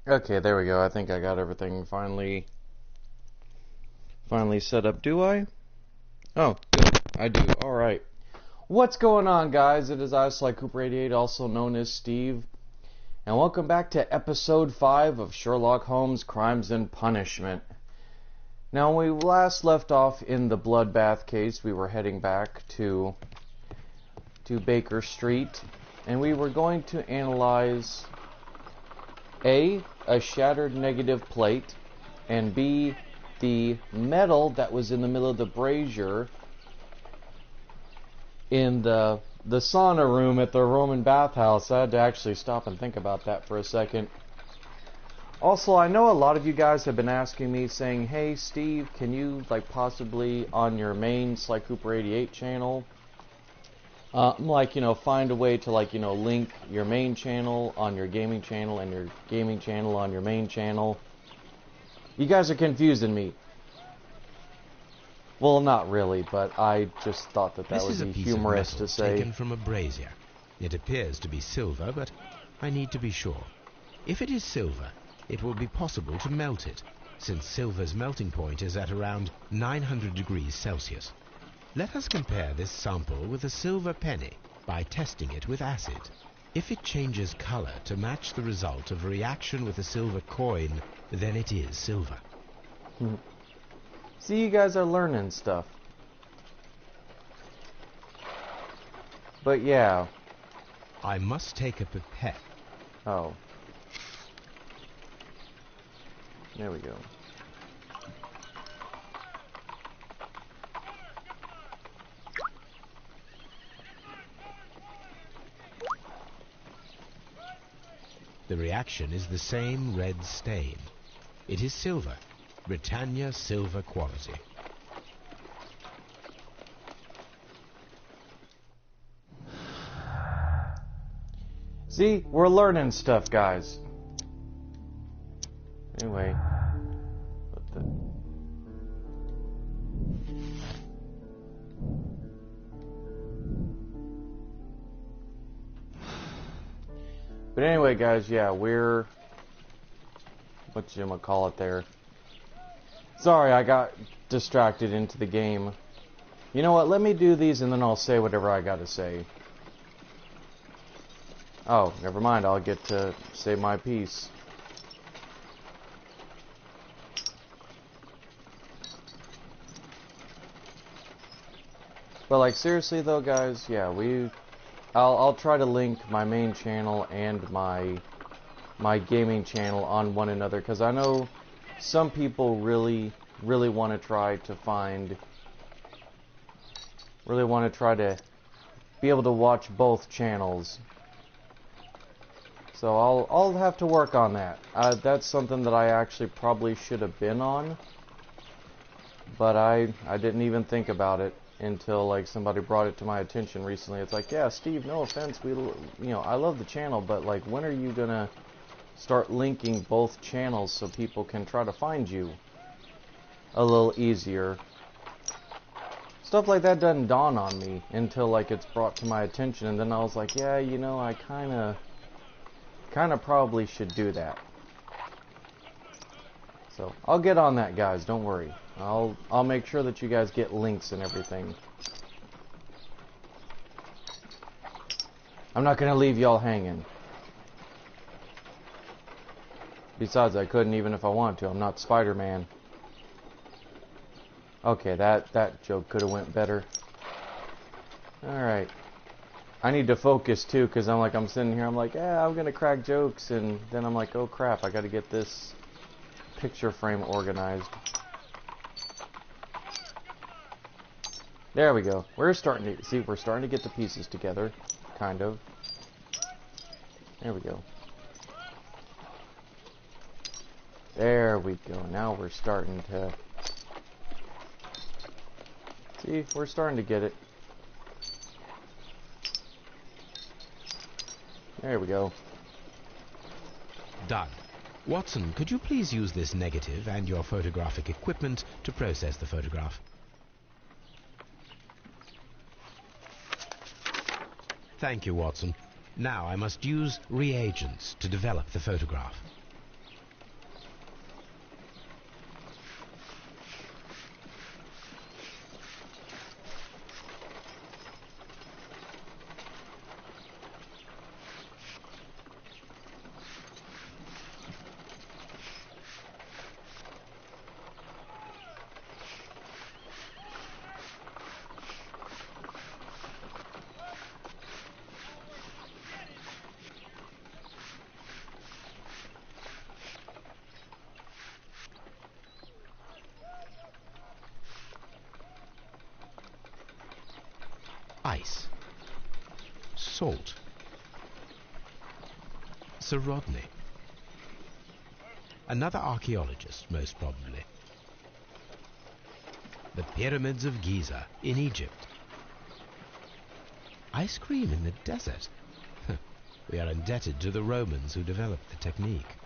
Okay, there we go. I think I got everything finally set up. Do I? Oh, good. I do. All right. What's going on, guys? It is I, Sly Cooper 88, also known as Steve, and welcome back to episode 5 of Sherlock Holmes: Crimes and Punishment. Now, when we last left off in the bloodbath case, we were heading back to Baker Street, and we were going to analyze A shattered negative plate, and B, the metal that was in the middle of the brazier in the sauna room at the Roman bathhouse. I had to actually stop and think about that for a second. Also, I know a lot of you guys have been asking me, saying, hey Steve, can you possibly on your main Sly Cooper 88 channel find a way to link your main channel on your gaming channel and your gaming channel on your main channel. You guys are confusing me. Well, not really, but I just thought that would be humorous to say. This is a piece of metal taken from a brazier. It appears to be silver, but I need to be sure. If it is silver, it will be possible to melt it, since silver's melting point is at around 900 degrees Celsius. Let us compare this sample with a silver penny by testing it with acid. If it changes color to match the result of a reaction with a silver coin, then it is silver. See, you guys are learning stuff. But yeah. I must take a pipette. Oh. There we go. The reaction is the same red stain. It is silver, Britannia silver quality. See, we're learning stuff, guys. Anyway. But anyway, guys, yeah, we're... whatchamacallit there. Sorry, I got distracted into the game. You know what, let me do these and then I'll say whatever I gotta say. Oh, never mind, I'll get to say my piece. But seriously though, guys, yeah, I'll try to link my main channel and my gaming channel on one another, because I know some people really want to try to be able to watch both channels. So I'll have to work on that. That's something that I actually probably should have been on, but I didn't even think about it until somebody brought it to my attention recently. It's yeah, Steve, no offense, I love the channel, but when are you gonna start linking both channels so people can try to find you a little easier? Stuff like that doesn't dawn on me until it's brought to my attention, and then I was yeah, I kind of probably should do that. So I'll get on that, guys, don't worry. I'll make sure that you guys get links and everything. I'm not gonna leave y'all hanging. Besides, I couldn't even if I wanted to. I'm not Spider-Man. Okay, that joke could have went better. Alright. I need to focus too, because I'm sitting here, yeah, I'm gonna crack jokes, and then I'm oh crap, I gotta get this picture frame organized. There we go. We're starting to get the pieces together, kind of. There we go. There we go. Now we're starting to... see, we're starting to get it. There we go. Done. Watson, could you please use this negative and your photographic equipment to process the photograph? Thank you, Watson. Now I must use reagents to develop the photograph. ice, salt, Sir Rodney. Another archaeologist, most probably. The pyramids of Giza in Egypt. Ice cream in the desert. We are indebted to the Romans who developed the technique.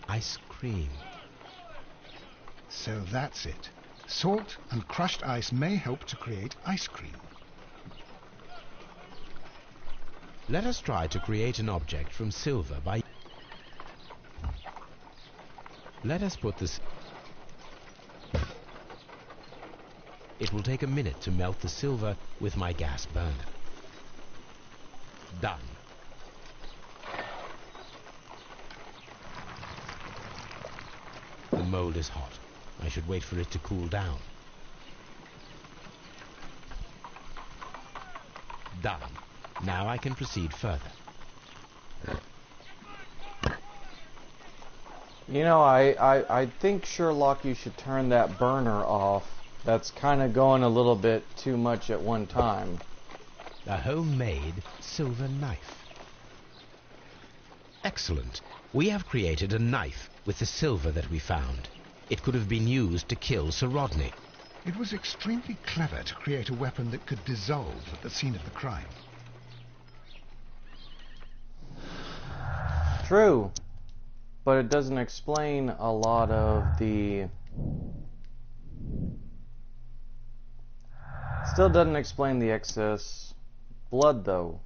Ice cream. So that's it. Salt and crushed ice may help to create ice cream. Let us try to create an object from silver by... Let us put this... It will take a minute to melt the silver with my gas burner. Done. The mold is hot. I should wait for it to cool down. Done. Now I can proceed further. You know, I think, Sherlock, you should turn that burner off. That's kind of going a little bit too much at one time. A homemade silver knife. Excellent. We have created a knife with the silver that we found. It could have been used to kill Sir Rodney. It was extremely clever to create a weapon that could dissolve at the scene of the crime. True, but it doesn't explain a lot of the... Still doesn't explain the excess blood, though.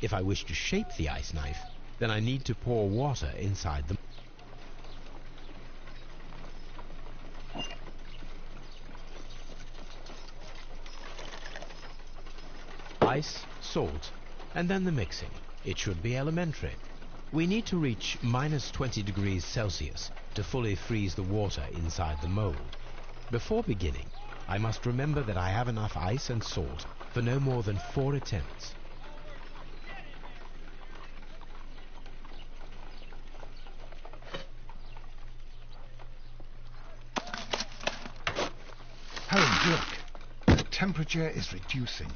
If I wish to shape the ice knife, then I need to pour water inside the... Ice, salt, and then the mixing. It should be elementary. We need to reach -20 degrees Celsius to fully freeze the water inside the mold. Before beginning, I must remember that I have enough ice and salt for no more than 4 attempts. Holmes, look. The temperature is reducing.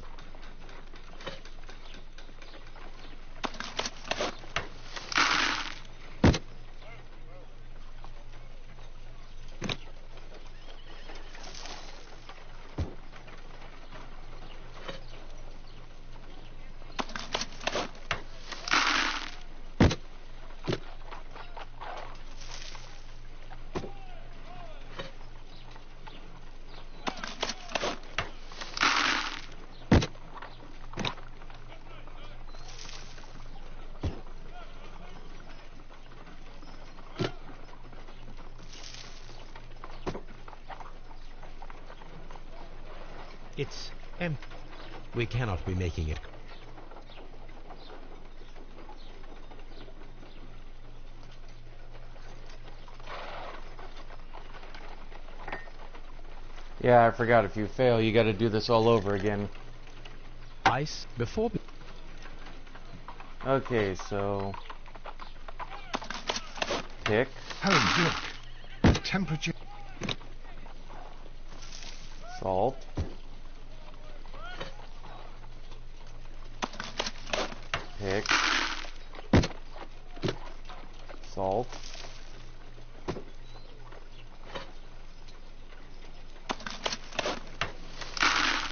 It's empty. We cannot be making it. Yeah, I forgot, if you fail, you gotta do this all over again. Ice before... Okay, so... Pick. Holmes, look. The temperature... Salt. Pick. Salt.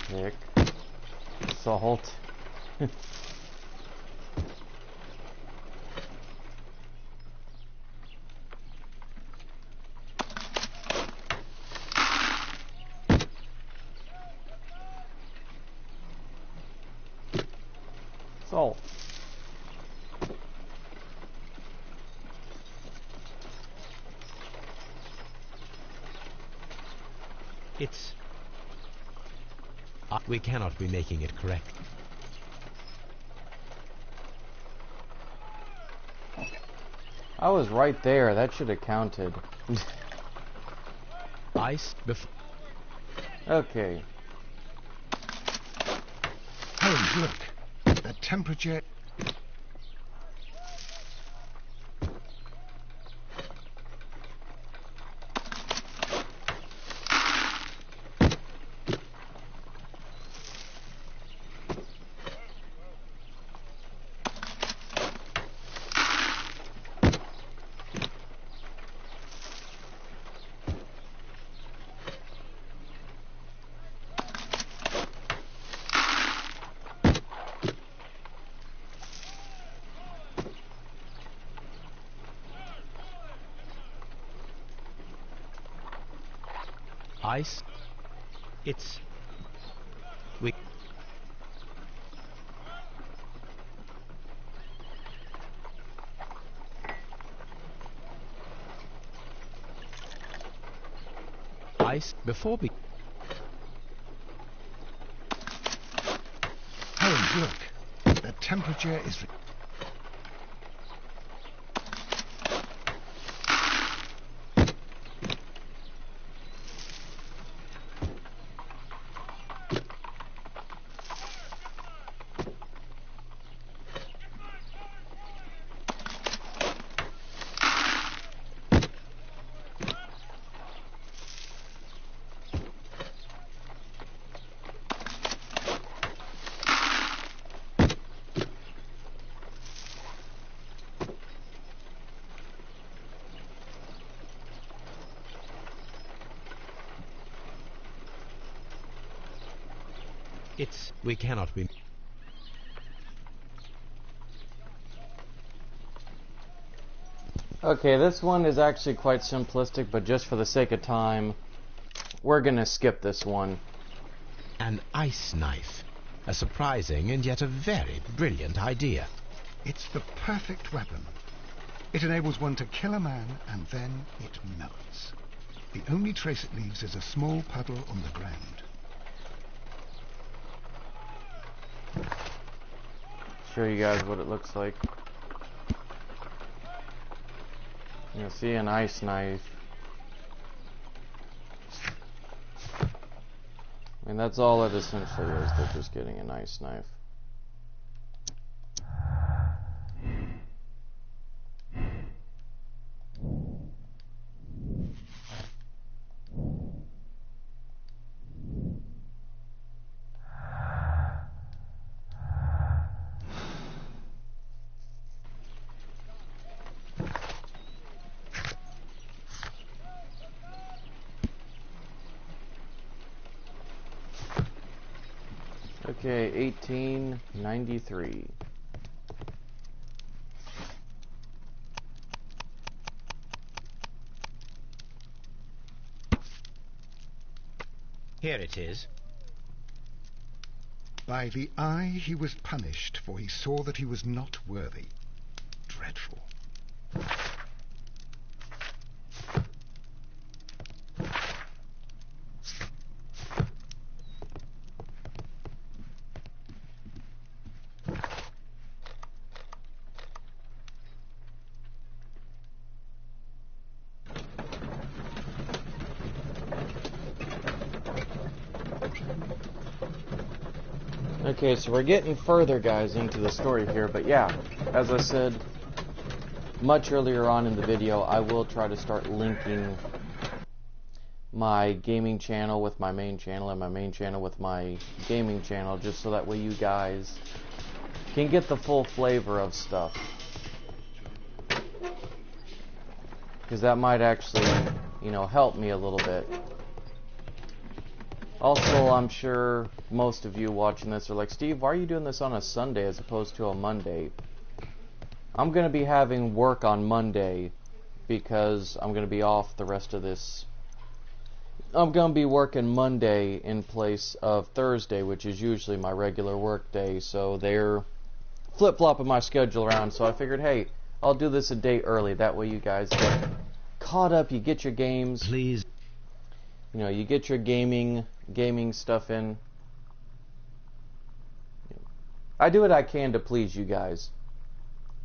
Pick. Salt. Salt. It's... we cannot be making it correct. I was right there. That should have counted. Ice before... Okay. Holmes, look. The temperature... Ice. It's... We... Ice before we... Holmes, look. The temperature is... It's... We cannot be... Okay, this one is actually quite simplistic, but just for the sake of time, we're gonna skip this one. An ice knife. A surprising and yet a very brilliant idea. It's the perfect weapon. It enables one to kill a man, and then it melts. The only trace it leaves is a small puddle on the ground. Show you guys what it looks like. You'll see an ice knife. I mean, that's all it essentially is. They're just getting an ice knife. Okay, 1893. Here it is. By the eye he was punished, for he saw that he was not worthy. Dreadful. Okay, so we're getting further, guys, into the story here, but yeah, as I said much earlier on in the video, I will try to start linking my gaming channel with my main channel and my main channel with my gaming channel, just so that way you guys can get the full flavor of stuff. Because that might actually, you know, help me a little bit. Also, I'm sure most of you watching this are like, Steve, why are you doing this on a Sunday as opposed to a Monday? I'm going to be having work on Monday because I'm going to be off the rest of this. I'm going to be working Monday in place of Thursday, which is usually my regular work day, so they're flip-flopping my schedule around, so I figured, hey, I'll do this a day early. That way you guys get caught up, you get your games. Please. You know, you get your gaming stuff in. I do what I can to please you guys.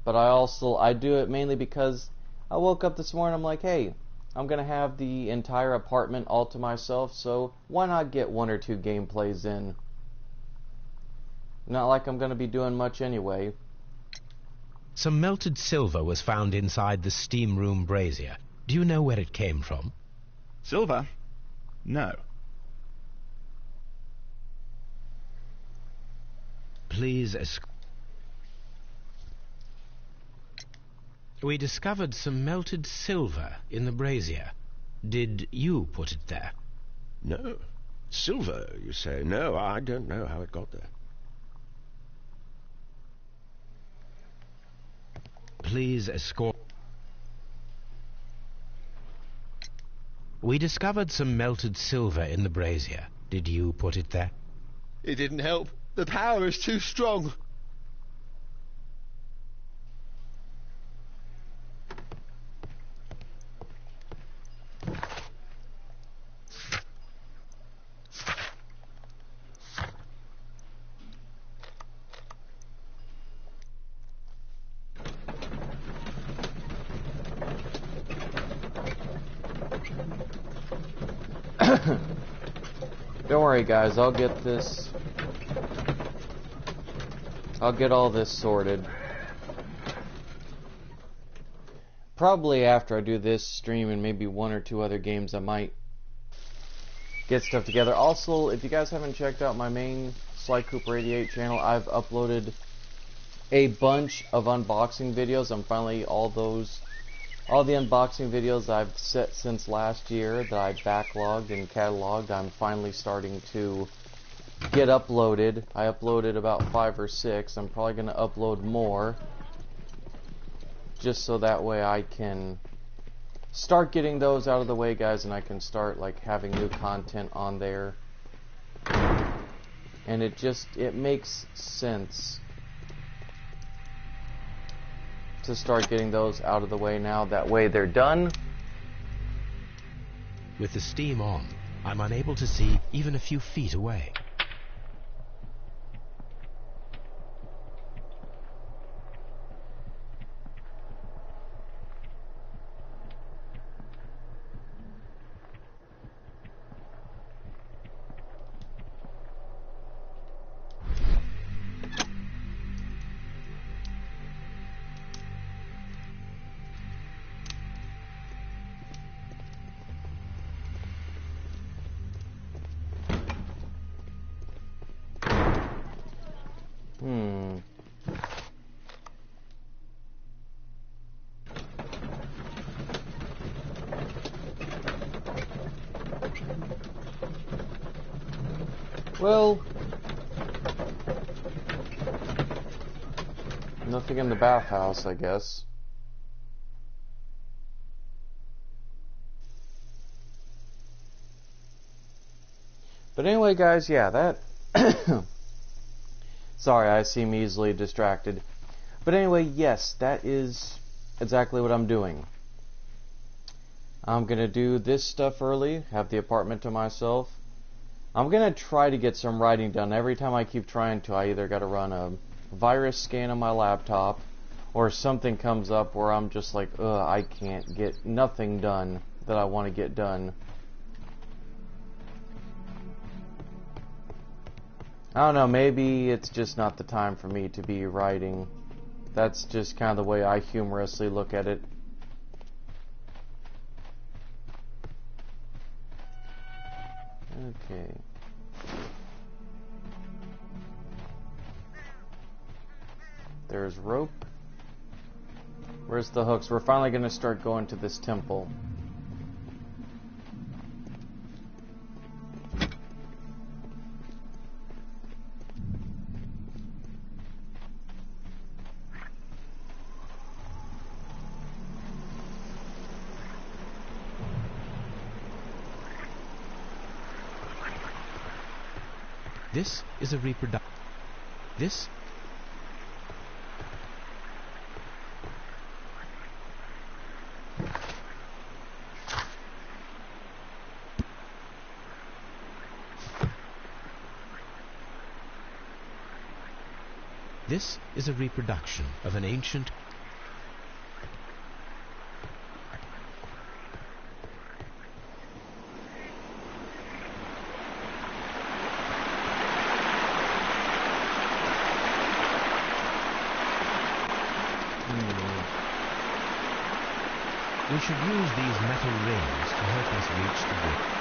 But I do it mainly because I woke up this morning, I'm like, hey, I'm going to have the entire apartment all to myself, so why not get 1 or 2 gameplays in? Not like I'm going to be doing much anyway. Some melted silver was found inside the steam room brazier. Do you know where it came from? Silver? No. Please We discovered some melted silver in the brazier. Did you put it there? No. Silver, you say? No, I don't know how it got there. Please escort. We discovered some melted silver in the brazier. Did you put it there? It didn't help. The power is too strong. Don't worry guys, I'll get this. I'll get all this sorted. Probably after I do this stream and maybe 1 or 2 other games, I might get stuff together. Also, if you guys haven't checked out my main Sly Cooper 88 channel, I've uploaded a bunch of unboxing videos. I'm finally all the unboxing videos I've set since last year that I backlogged and cataloged, I'm finally starting to get uploaded. I uploaded about 5 or 6. I'm probably going to upload more, just so that way I can start getting those out of the way, guys, and I can start like having new content on there. And it makes sense to start getting those out of the way now. That way they're done. With the steam on, I'm unable to see even a few feet away. Well, nothing in the bathhouse, I guess. But anyway, guys, yeah, that... Sorry, I seem easily distracted. But anyway, yes, that is exactly what I'm doing. I'm going to do this stuff early, have the apartment to myself. I'm going to try to get some writing done. Every time I keep trying to, I either got to run a virus scan on my laptop, or something comes up where I'm just like, ugh, I can't get nothing done that I want to get done. I don't know, maybe it's just not the time for me to be writing. That's just kind of the way I humorously look at it. Okay. There's rope. Where's the hooks? We're finally going to start going to this temple. This is a reproduction. This is a reproduction of an ancient... We should use these metal rings to help us reach the bridge.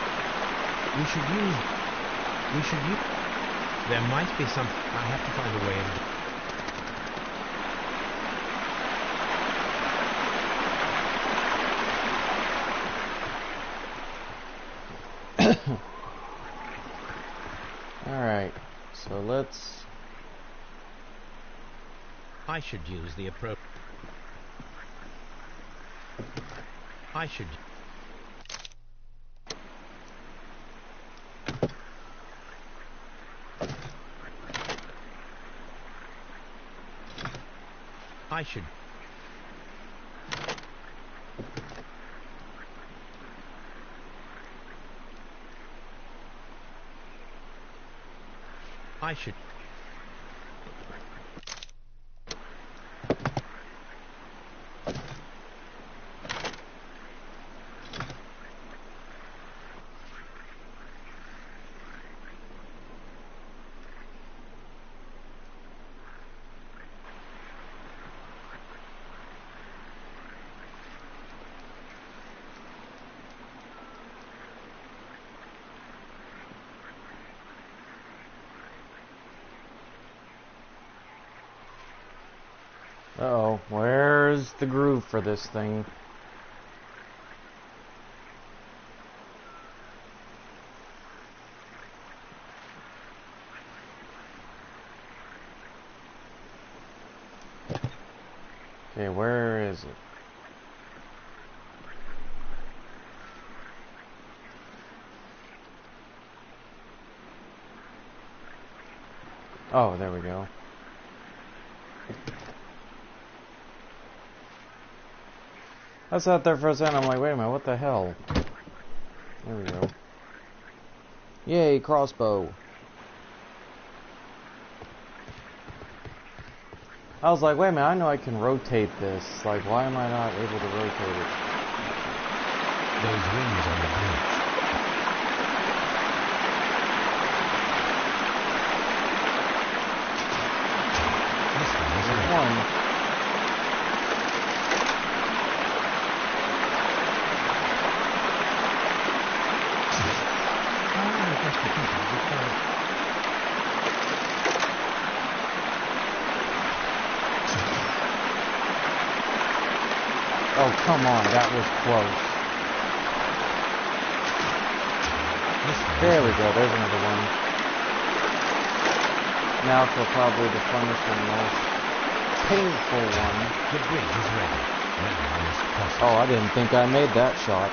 There might be some... I have to find a way of... Alright, so let's... I should use the approach. I should... I should... I should... Uh-oh, where's the groove for this thing? Okay, where is it? Oh, there we go. I sat there for a second, I'm like, wait a minute, what the hell? There we go. Yay, crossbow. I was like, wait a minute, I know I can rotate this. Like, why am I not able to rotate it? Those rings on the bridge. There's one. Oh, come on, that was close. There we go, there's another one. Now for probably the funnest and most painful one. The bridge is ready. Now I must cross it. Oh, I didn't think I made that shot.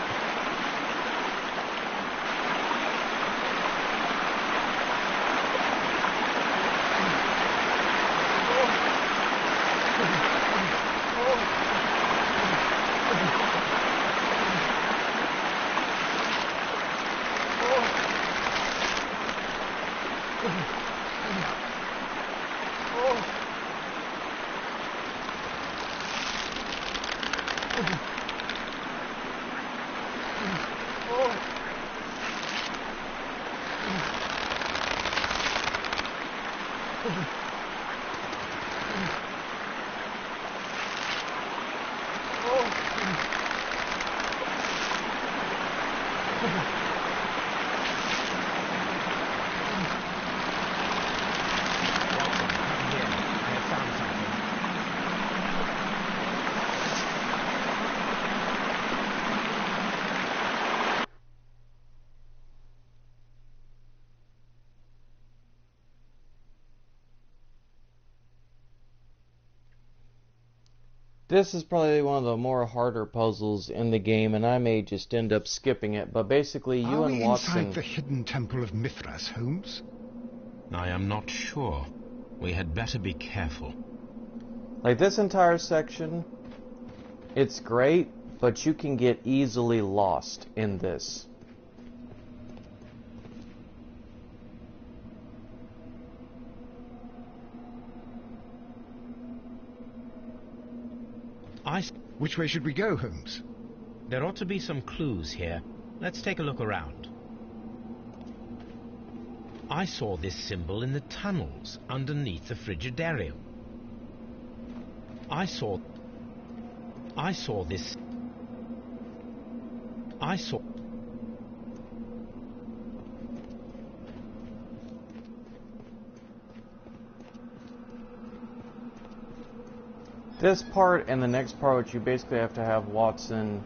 This is probably one of the more harder puzzles in the game, and I may just end up skipping it, but basically you and Watson... inside the hidden temple of Mithras, Holmes? I am not sure. We had better be careful. Like this entire section, it's great, but you can get easily lost in this. Which way should we go, Holmes? There ought to be some clues here. Let's take a look around. I saw this symbol in the tunnels underneath the Frigidarium. I saw this... I saw... This part and the next part, which you basically have to have Watson...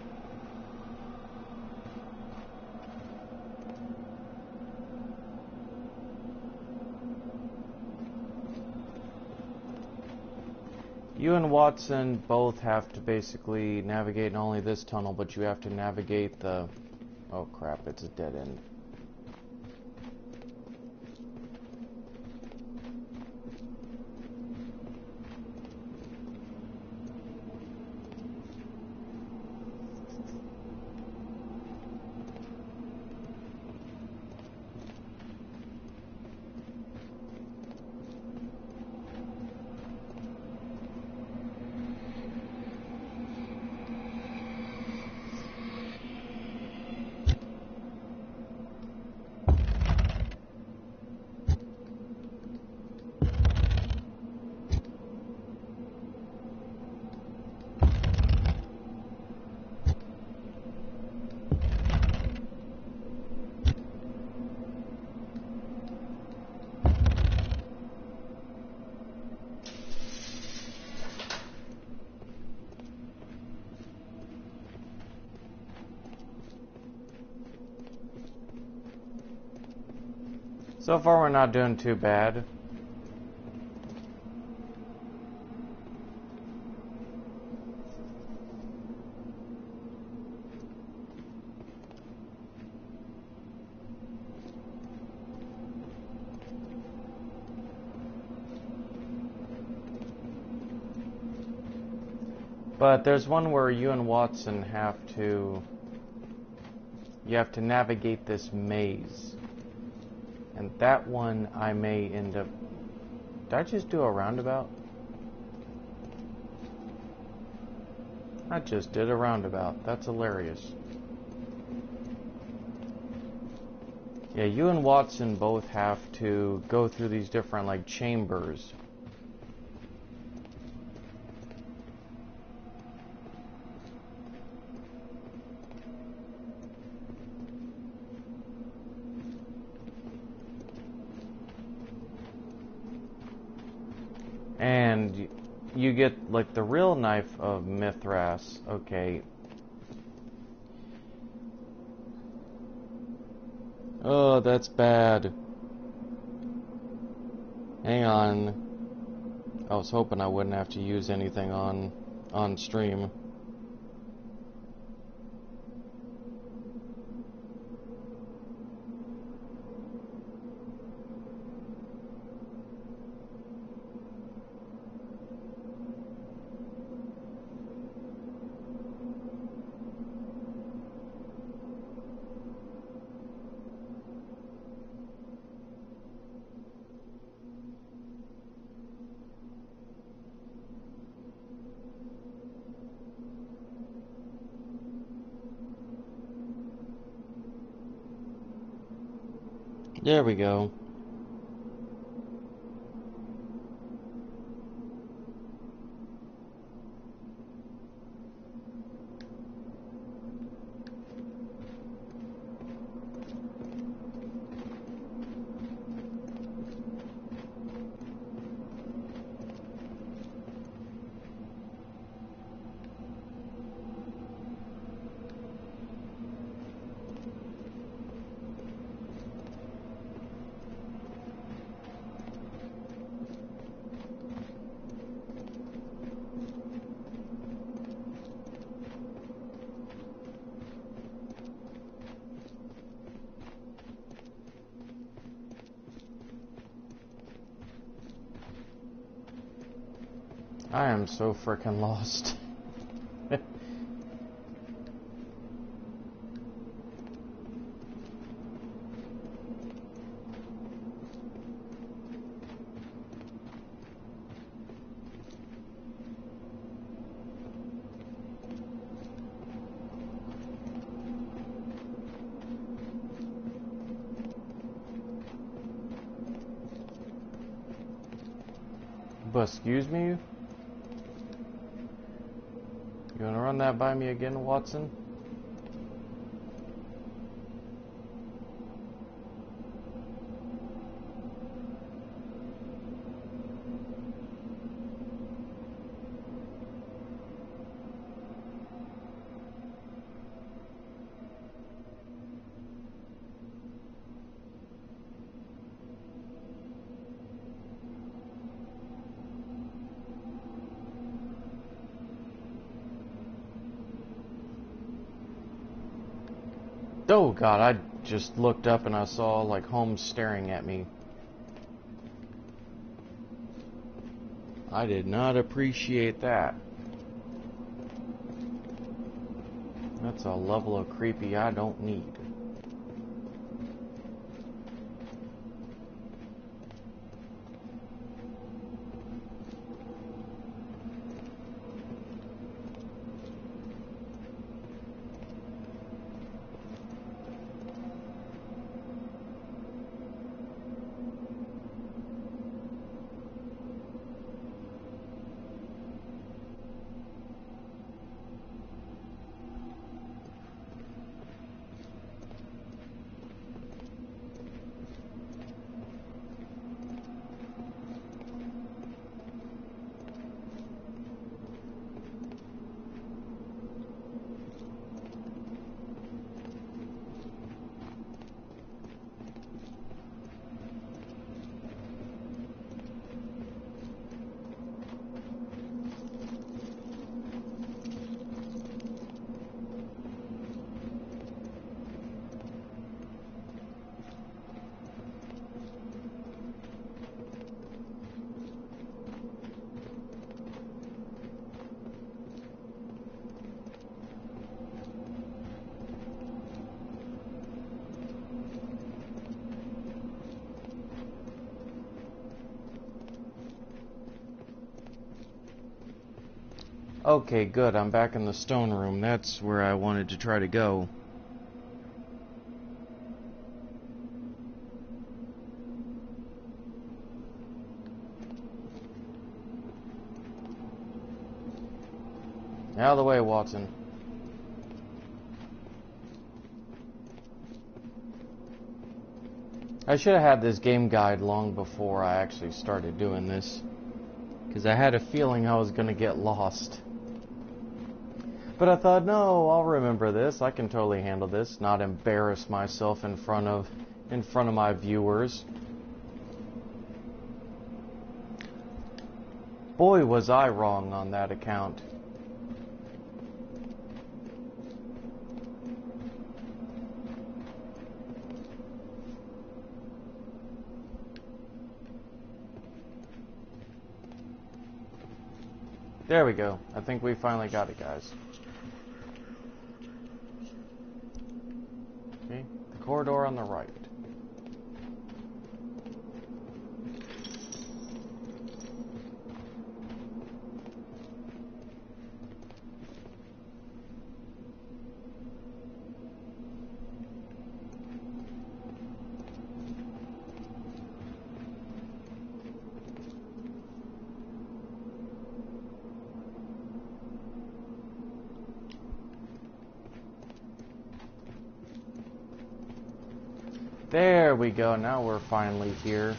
You and Watson both have to basically navigate not only this tunnel, but you have to navigate the... Oh crap, it's a dead end. So far we're not doing too bad. But there's one where you and Watson have to... You have to navigate this maze. And that one I may end up... Did I just do a roundabout? I just did a roundabout. That's hilarious. Yeah, you and Watson both have to go through these different, like, chambers. And you get, like, the real knife of Mithras. Okay. Oh, that's bad. Hang on. I was hoping I wouldn't have to use anything on stream. There we go. I am so frickin' lost. But excuse me? You wanna run that by me again, Watson? Oh god, I just looked up and I saw like Holmes staring at me. I did not appreciate that. That's a level of creepy I don't need. Okay, good. I'm back in the stone room. That's where I wanted to try to go. Out of the way, Watson. I should have had this game guide long before I actually started doing this, because I had a feeling I was going to get lost. But I thought, no, I'll remember this. I can totally handle this. Not embarrass myself in front of my viewers. Boy, was I wrong on that account. There we go. I think we finally got it, guys. Okay, the corridor on the right. There we go, now we're finally here.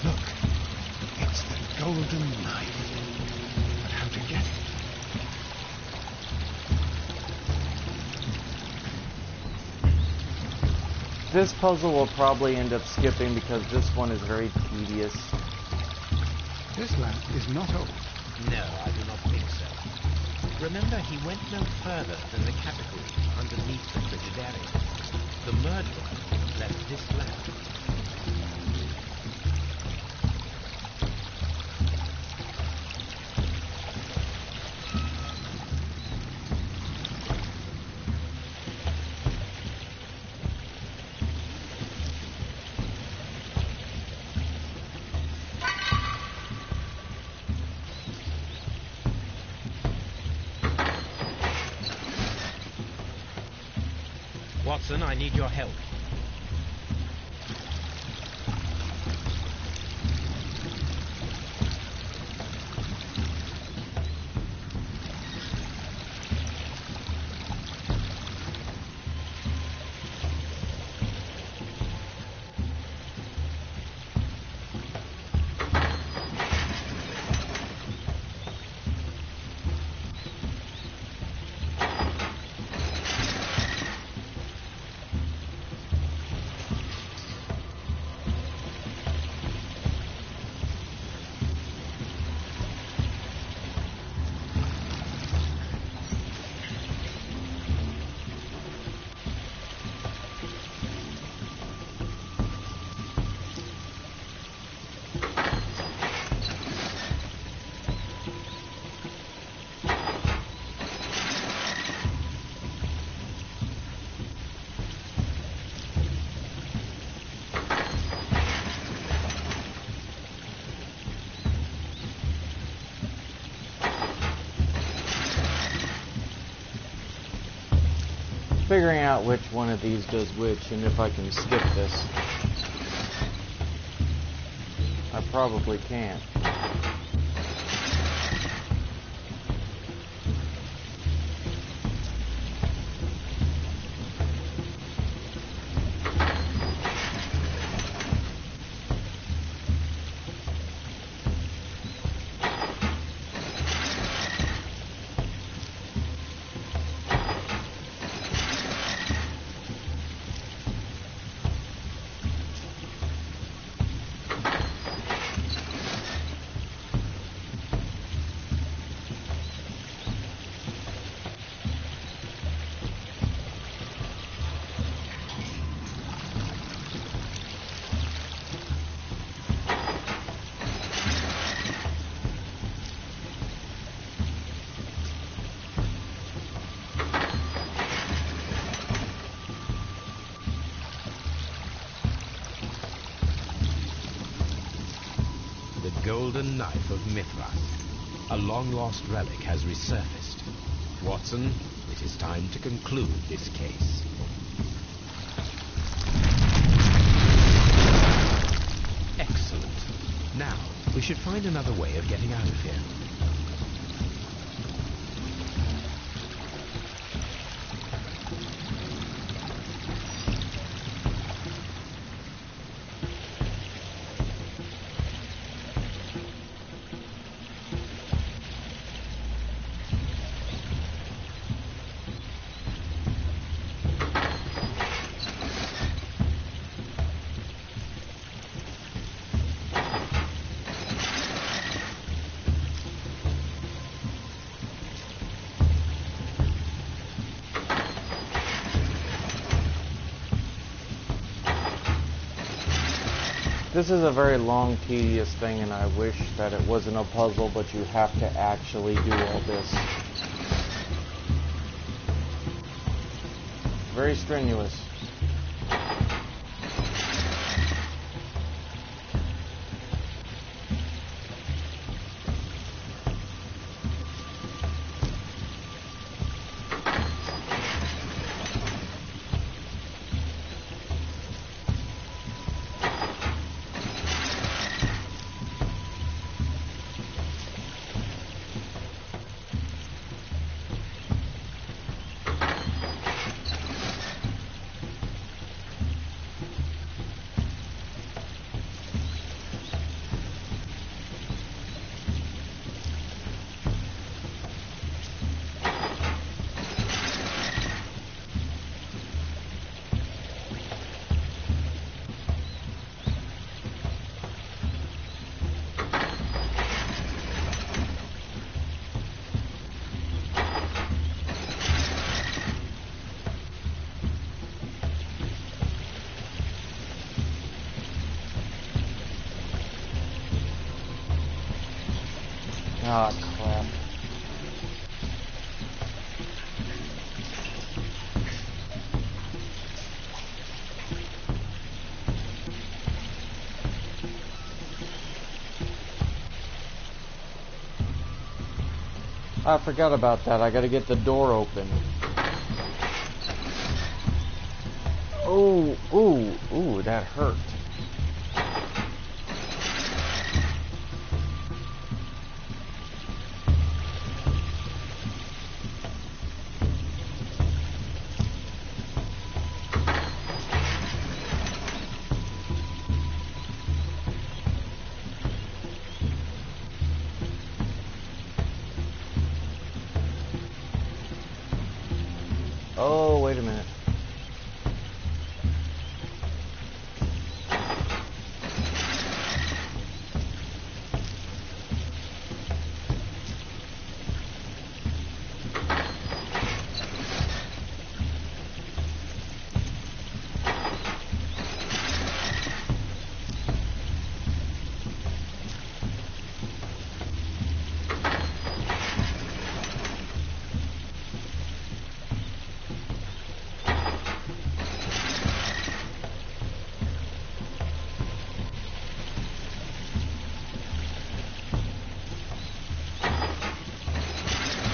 Look, it's the golden knife. But how to get it? This puzzle will probably end up skipping because this one is very tedious. This lamp is not old. No, I do not think so. Remember, he went no further than the category underneath the frigidarium. The murderer left this lamp. Watson, I need your help. figuring out which one of these does which, and if I can skip this. I probably can't. Golden knife of Mithras. A long-lost relic has resurfaced. Watson, it is time to conclude this case. Excellent. Now, we should find another way of getting out of here. This is a very long, tedious thing, and I wish that it wasn't a puzzle, but you have to actually do all this. Very strenuous. Ah, crap. I forgot about that. I gotta get the door open. Oh, ooh, ooh, that hurt. Oh, wait a minute.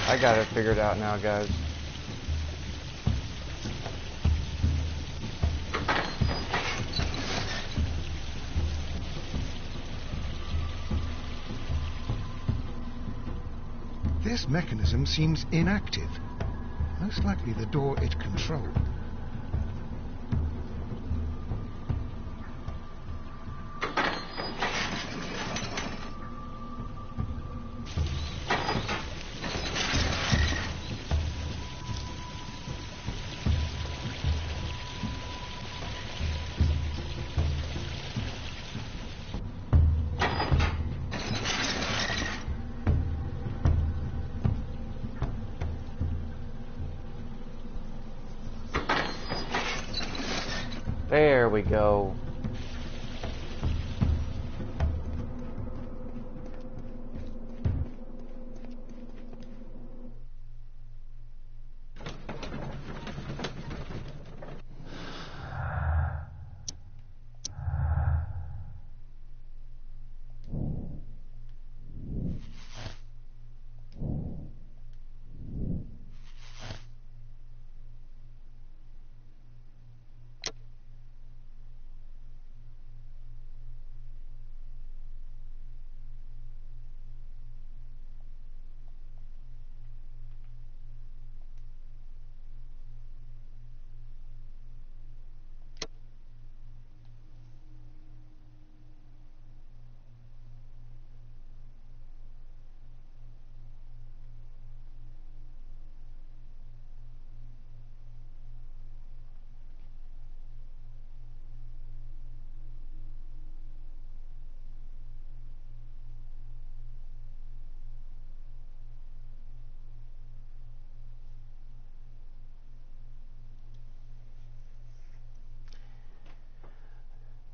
I got it figured out now, guys. this mechanism seems inactive. Most likely the door it controlled. There we go.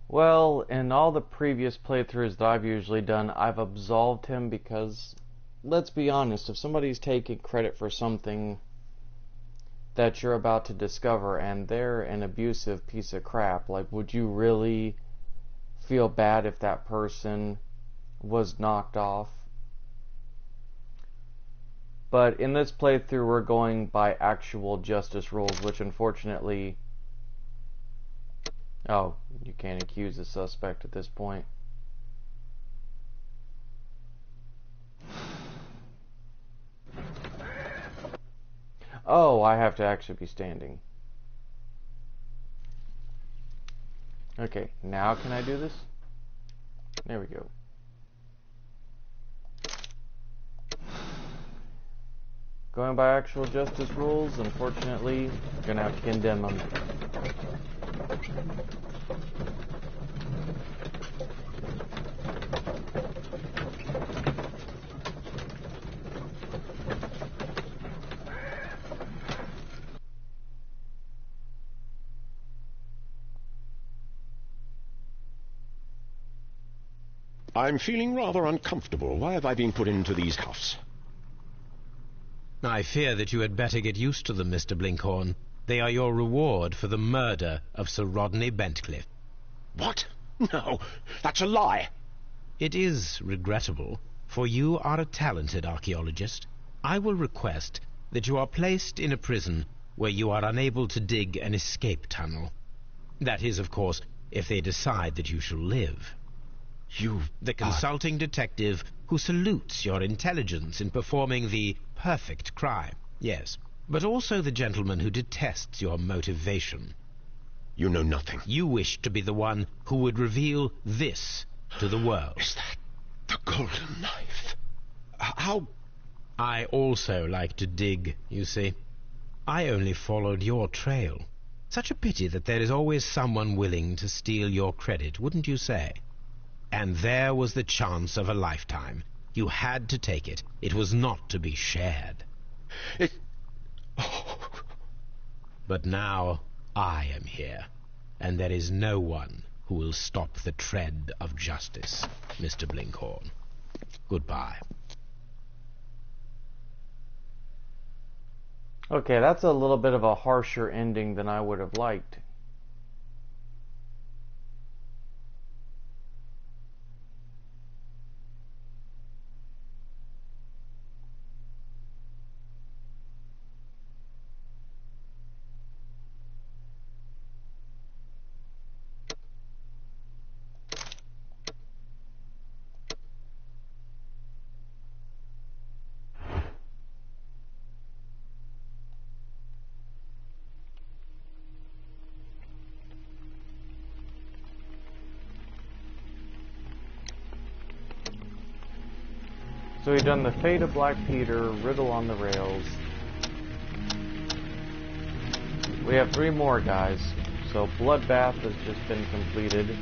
Well, in all the previous playthroughs that I've usually done, I've absolved him because, let's be honest, if somebody's taking credit for something that you're about to discover and they're an abusive piece of crap, like, would you really feel bad if that person was knocked off? But in this playthrough, we're going by actual justice rules, which unfortunately... Oh, you can't accuse the suspect at this point. Oh, I have to actually be standing. Okay, now can I do this? There we go. Going by actual justice rules, unfortunately, I'm gonna have to condemn him. I'm feeling rather uncomfortable. Why have I been put into these cuffs? I fear that you had better get used to them, Mr. Blinkhorn. They are your reward for the murder of Sir Rodney Bentcliffe. What? No, that's a lie. It is regrettable, for you are a talented archaeologist. I will request that you are placed in a prison where you are unable to dig an escape tunnel. That is, of course, if they decide that you shall live. The consulting detective who salutes your intelligence in performing the perfect crime, yes, but also the gentleman who detests your motivation. You know nothing. You wish to be the one who would reveal this to the world. Is that the golden knife? How... I also like to dig, you see. I only followed your trail. Such a pity that there is always someone willing to steal your credit, wouldn't you say? And there was the chance of a lifetime. You had to take it. It was not to be shared. Oh. But now I am here, and there is no one who will stop the tread of justice, Mr. Blinkhorn. Goodbye. Okay, that's a little bit of a harsher ending than I would have liked. So we've done the Fate of Black Peter, Riddle on the Rails. We have 3 more, guys. So Bloodbath has just been completed.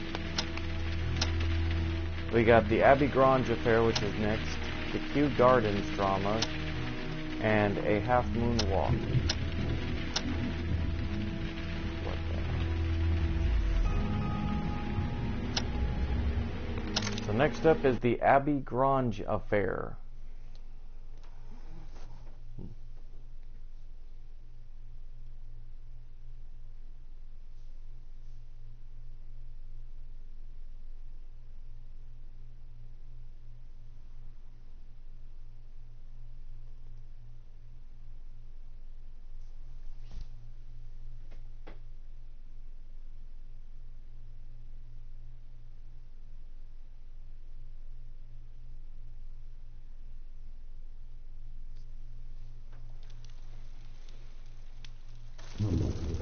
We got the Abbey Grange Affair, which is next, the Kew Gardens drama, and a Half Moon Walk. So next up is the Abbey Grange Affair.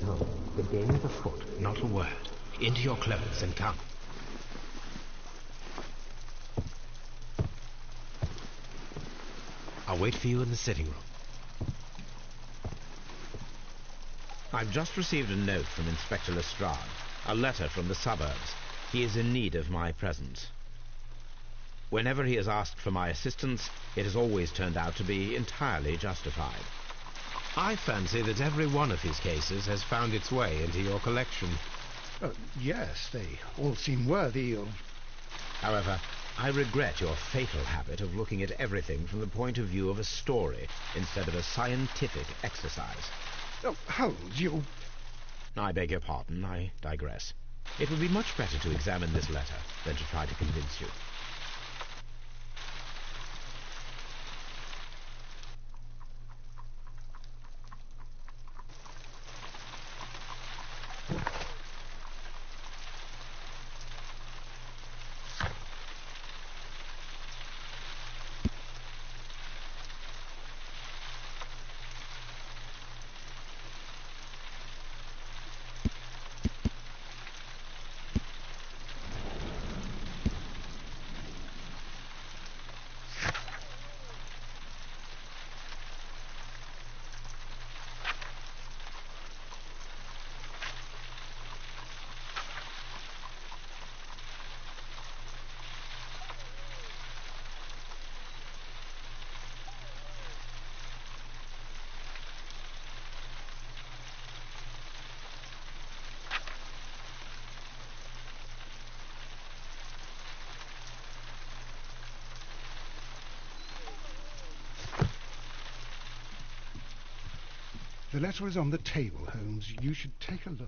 No, the game is afoot. Not a word. Into your clothes and come. I'll wait for you in the sitting room. I've just received a note from Inspector Lestrade, a letter from the suburbs. He is in need of my presence. Whenever he has asked for my assistance, it has always turned out to be entirely justified. I fancy that every one of his cases has found its way into your collection. Yes, they all seem worthy of... However, I regret your fatal habit of looking at everything from the point of view of a story instead of a scientific exercise. Oh, Holmes, you... I beg your pardon, I digress. It would be much better to examine this letter than to try to convince you. The letter is on the table, Holmes. You should take a look.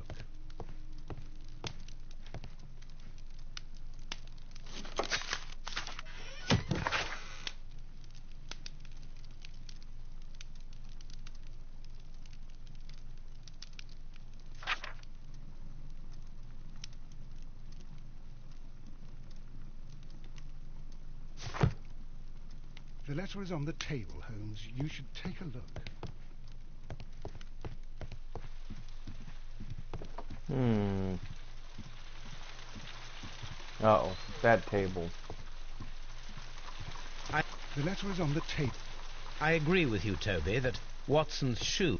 The letter is on the table, Holmes. You should take a look. Uh-oh, bad table. The letter is on the table. I agree with you, Toby, that Watson's shoe...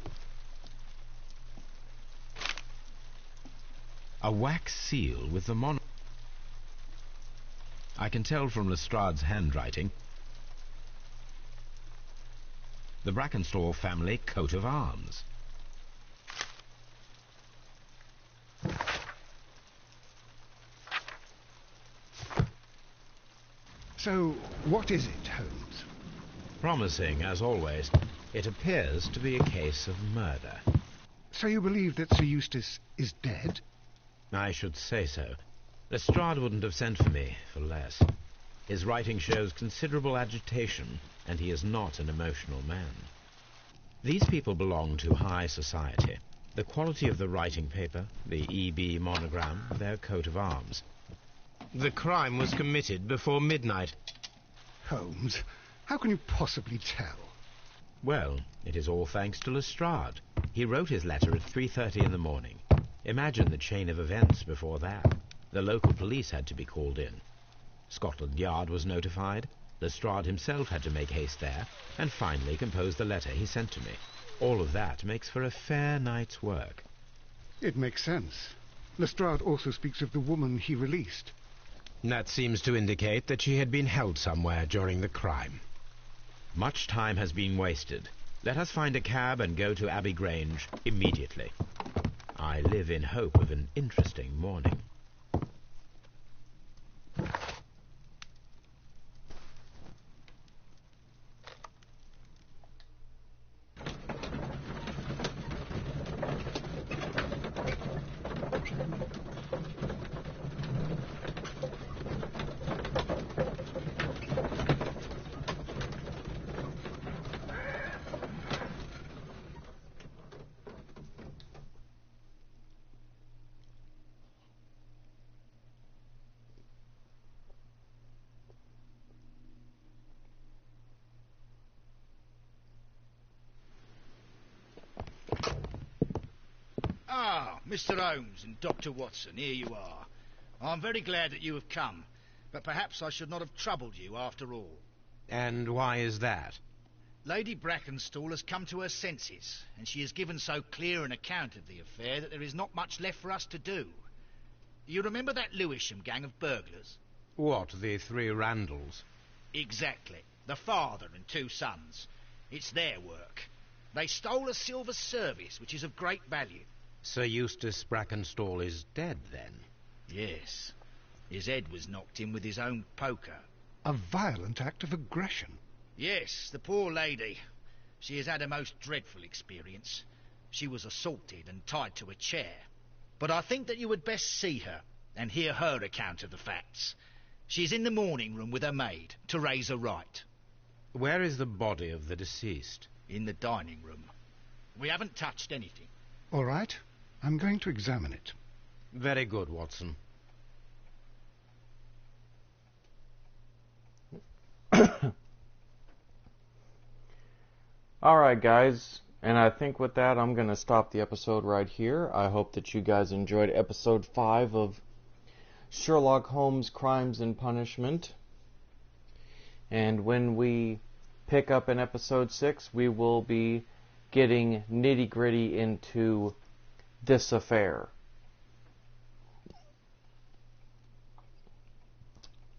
A wax seal with the mon... I can tell from Lestrade's handwriting. The Brackenstall family coat of arms. So, what is it, Holmes? Promising, as always. It appears to be a case of murder. So you believe that Sir Eustace is dead? I should say so. Lestrade wouldn't have sent for me for less. His writing shows considerable agitation, and he is not an emotional man. These people belong to high society. The quality of the writing paper, the EB monogram, their coat of arms. The crime was committed before midnight. Holmes, how can you possibly tell? Well, it is all thanks to Lestrade. He wrote his letter at 3:30 in the morning. Imagine the chain of events before that. The local police had to be called in. Scotland Yard was notified. Lestrade himself had to make haste there, and finally compose the letter he sent to me. All of that makes for a fair night's work. It makes sense. Lestrade also speaks of the woman he released. That seems to indicate that she had been held somewhere during the crime. Much time has been wasted. Let us find a cab and go to Abbey Grange immediately. I live in hope of an interesting morning. Ah, Mr. Holmes and Dr. Watson, here you are. I'm very glad that you have come, but perhaps I should not have troubled you after all. And why is that? Lady Brackenstall has come to her senses, and she has given so clear an account of the affair that there is not much left for us to do. You remember that Lewisham gang of burglars? What, the three Randalls? Exactly. The father and two sons. It's their work. They stole a silver service, which is of great value. Sir Eustace Brackenstall is dead, then? Yes. His head was knocked in with his own poker. A violent act of aggression. Yes, the poor lady. She has had a most dreadful experience. She was assaulted and tied to a chair. But I think that you would best see her and hear her account of the facts. She's in the morning room with her maid to raise a right. Where is the body of the deceased? In the dining room. We haven't touched anything. All right, I'm going to examine it. Very good, Watson. Alright guys, and I think with that I'm going to stop the episode right here. I hope that you guys enjoyed episode 5 of Sherlock Holmes Crimes and Punishment. And when we pick up in episode 6, we will be getting nitty-gritty into this affair.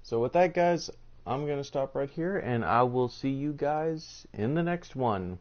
So with that guys, I'm going to stop right here, and I will see you guys in the next one.